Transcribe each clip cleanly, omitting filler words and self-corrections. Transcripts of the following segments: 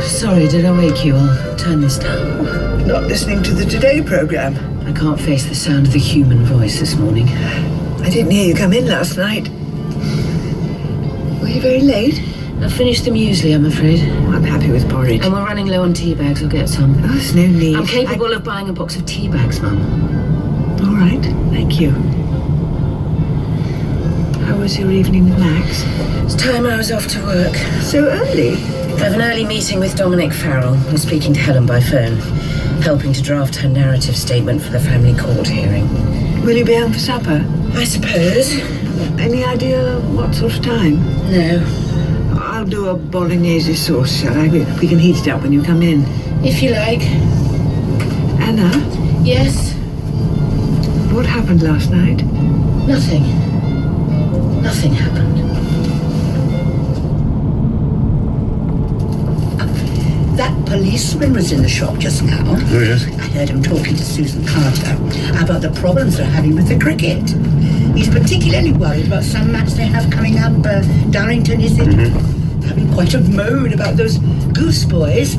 Sorry, did I wake you? I'll turn this down. Not listening to the Today programme. I can't face the sound of the human voice this morning. I didn't hear you come in last night. Were you very late? I finished the muesli, I'm afraid. Oh, I'm happy with porridge. And we're running low on tea bags. I'll get some. Oh, there's no need. I'm capable of buying a box of tea bags, Mum. All right, thank you. How was your evening with Max? It's time I was off to work. So early? I have an early meeting with Dominic Farrell. I'm speaking to Helen by phone, helping to draft her narrative statement for the family court hearing. Will you be home for supper? I suppose. Any idea what sort of time? No. I'll do a bolognese sauce, shall I? We can heat it up when you come in. If you like. Anna? Yes? What happened last night? Nothing. Nothing happened. That policeman was in the shop just now. Oh, yes? I heard him talking to Susan Carter about the problems they're having with the cricket. He's particularly worried about some match they have coming up. Darrington is having quite a moan about those goose boys.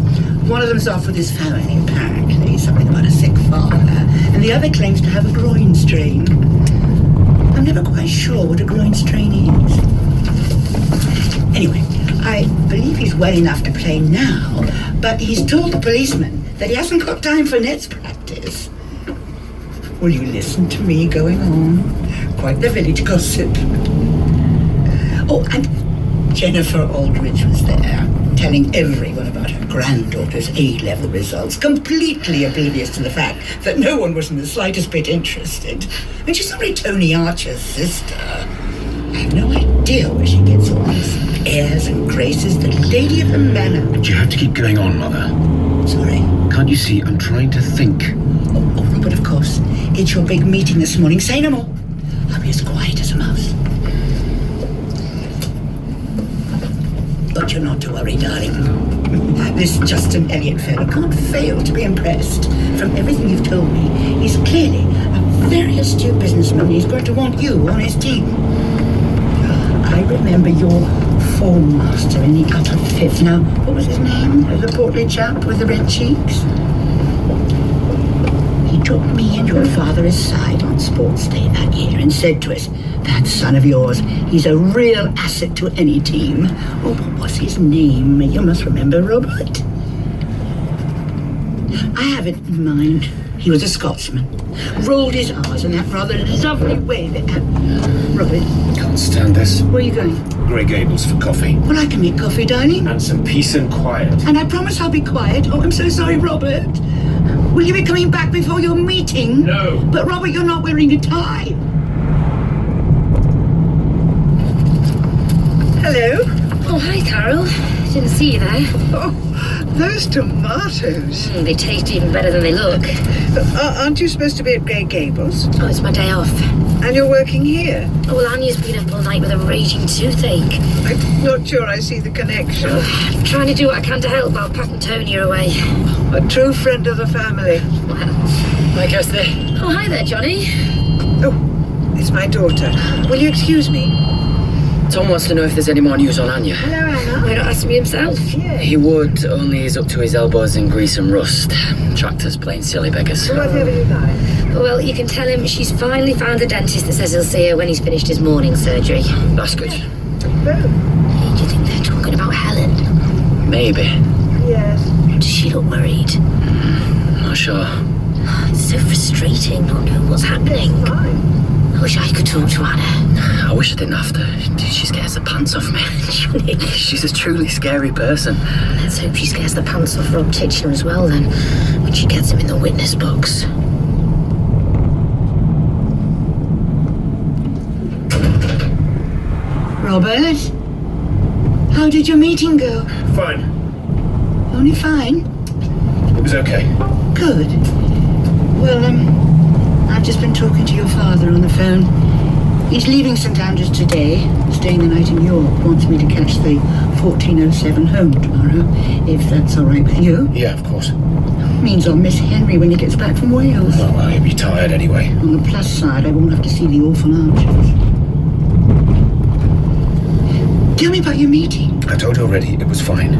One of them's off with his family, apparently, something about a sick father, and the other claims to have a groin strain. I'm never quite sure what a groin strain is. Anyway, I believe he's well enough to play now, but he's told the policeman that he hasn't got time for nets practice. Will you listen to me going on? Quite the village gossip. Oh, and Jennifer Aldridge was there, telling everyone about her granddaughter's A-level results, completely oblivious to the fact that no one was in the slightest bit interested. And she's only Tony Archer's sister. I have no idea where she gets all these airs and graces, the lady of the manor. Do you have to keep going on, Mother? Sorry? Can't you see I'm trying to think? Oh, Robert, of course. It's your big meeting this morning. Say no more. I'll be as quiet as a mouse. But you're not to worry, darling. This Justin Elliot fellow can't fail to be impressed. From everything you've told me, he's clearly a very astute businessman. He's going to want you on his team. I remember your form master in the upper fifth. Now, what was his name? The portly chap with the red cheeks? He took me and your father aside on sports day that year and said to us, "That son of yours, he's a real asset to any team." Oh, what was his name? You must remember, Robert. I have it in mind. He was a Scotsman. Rolled his R's in that rather lovely way that... Robert. Can't stand this. Where are you going? Grey Gables for coffee. Well, I can make coffee, darling. And some peace and quiet. And I promise I'll be quiet. Oh, I'm so sorry, Robert. Will you be coming back before your meeting? No. But, Robert, you're not wearing a tie. Hello? Oh, hi, Carol. Didn't see you there. Oh, those tomatoes. They taste even better than they look. Aren't you supposed to be at Grey Gables? Oh, it's my day off. And you're working here? Oh, well, Anya's been up all night with a raging toothache. I'm not sure I see the connection. I'm trying to do what I can to help while Pat and Tony are away. A true friend of the family. Well, I guess they... oh, hi there, Johnny. Oh, it's my daughter. Will you excuse me? Tom wants to know if there's any more news on Anya. Hello, Anna. Why not ask me himself? Yeah. He would, only he's up to his elbows in grease and rust. Tractors playing silly beggars. Whatever you like. Well, you can tell him she's finally found a dentist that says he'll see her when he's finished his morning surgery. That's good. Oh, Do you think they're talking about Helen? Maybe. yes. Does she look worried? Not sure. It's so frustrating not knowing what's happening. Fine. I wish I could talk to Anna. I wish I didn't have to. She scares the pants off me. Johnny. She's a truly scary person. Let's hope she scares the pants off Rob Titchener as well then, when she gets him in the witness box. Robert? How did your meeting go? Fine. Only fine? It was okay. Good. Well, I've just been talking to your father on the phone. He's leaving St Andrews today, staying the night in York. Wants me to catch the 1407 home tomorrow, if that's all right with you. Yeah, of course. Means I'll miss Henry when he gets back from Wales. Oh, well, he'll be tired anyway. On the plus side, I won't have to see the awful archers. Tell me about your meeting. I told you already, it was fine.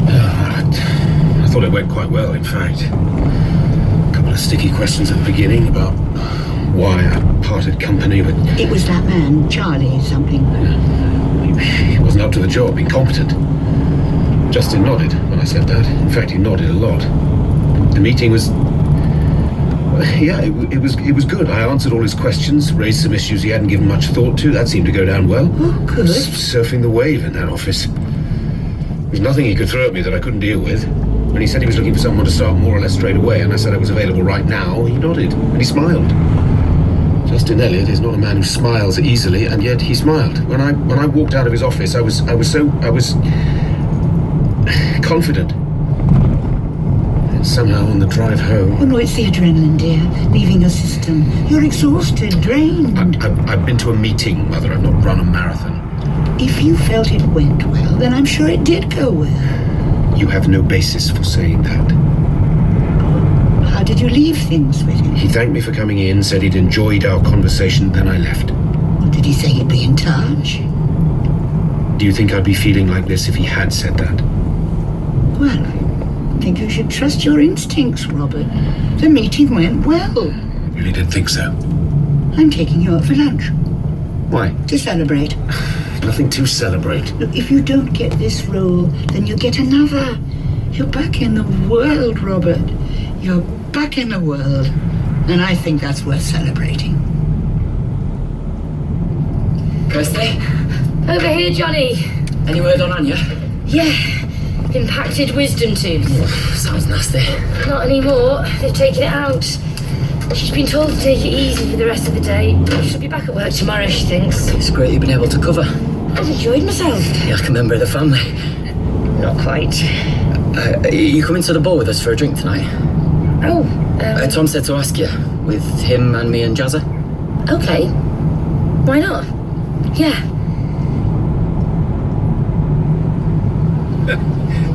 I thought it went quite well, in fact. A couple of sticky questions at the beginning about why I parted company, but It was that man, Charlie something. he wasn't up to the job, incompetent. Justin nodded when I said that. In fact, he nodded a lot. The meeting was... Yeah, it was good. I answered all his questions, raised some issues he hadn't given much thought to. That seemed to go down well. Oh, good. Surfing the wave in that office. There's nothing he could throw at me that I couldn't deal with. When he said he was looking for someone to start more or less straight away, and I said I was available right now, he nodded, and he smiled. Justin Elliot is not a man who smiles easily, and yet he smiled. When I walked out of his office, I was confident. And somehow on the drive home... Oh, no, it's the adrenaline, dear. Leaving your system. You're exhausted, drained. I've been to a meeting, Mother. I've not run a marathon. If you felt it went well, then I'm sure it did go well. You have no basis for saying that. How did you leave things with him? He thanked me for coming in, said he'd enjoyed our conversation, then I left. Well, did he say he'd be in touch? Do you think I'd be feeling like this if he had said that? Well, I think you should trust your instincts, Robert. The meeting went well. I really did think so. I'm taking you out for lunch. Why? To celebrate. Nothing to celebrate. Look, if you don't get this role, then you get another. You're back in the world, Robert. You're back in the world. And I think that's worth celebrating. Kirsty, Over here, Johnny. any word on Anya? Yeah. Impacted wisdom tooth. Sounds nasty. Not anymore. They've taken it out. She's been told to take it easy for the rest of the day. She'll be back at work tomorrow, she thinks. It's great you've been able to cover. I've enjoyed myself. You're like a member of the family. Not quite. Are you coming to the ball with us for a drink tonight? Oh, Tom said to ask you, with him and me and Jazza. okay. Why not? Yeah.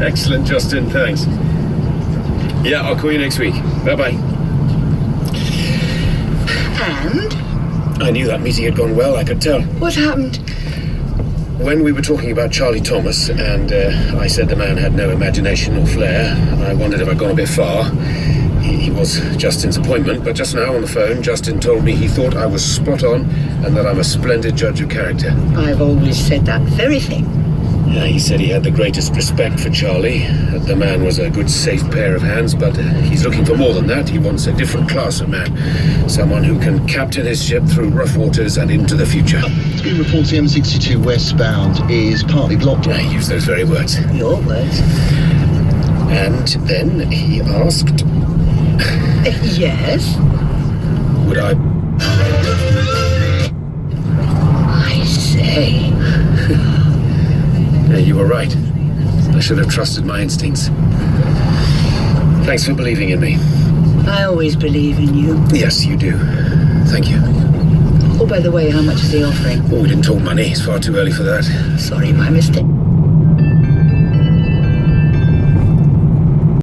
Excellent, Justin. Thanks. Yeah, I'll call you next week. Bye-bye. And? I knew that meeting had gone well, I could tell. What happened? When we were talking about Charlie Thomas, and I said the man had no imagination or flair, I wondered if I'd gone a bit far. He was Justin's appointment, but just now on the phone, Justin told me he thought I was spot on and that I'm a splendid judge of character. I've always said that very thing. Yeah, he said he had the greatest respect for Charlie, that the man was a good, safe pair of hands, but he's looking for more than that. He wants a different class of man, someone who can captain his ship through rough waters and into the future. It's been reported the M62 westbound is partly blocked. Yeah, he used those very words. Your words. And then he asked, Yes? would I... I say. Yeah, you were right. I should have trusted my instincts. Thanks for believing in me. I always believe in you. Yes, you do. Thank you. Oh, by the way, how much is he offering? Oh, we didn't talk money. It's far too early for that. Sorry, my mistake.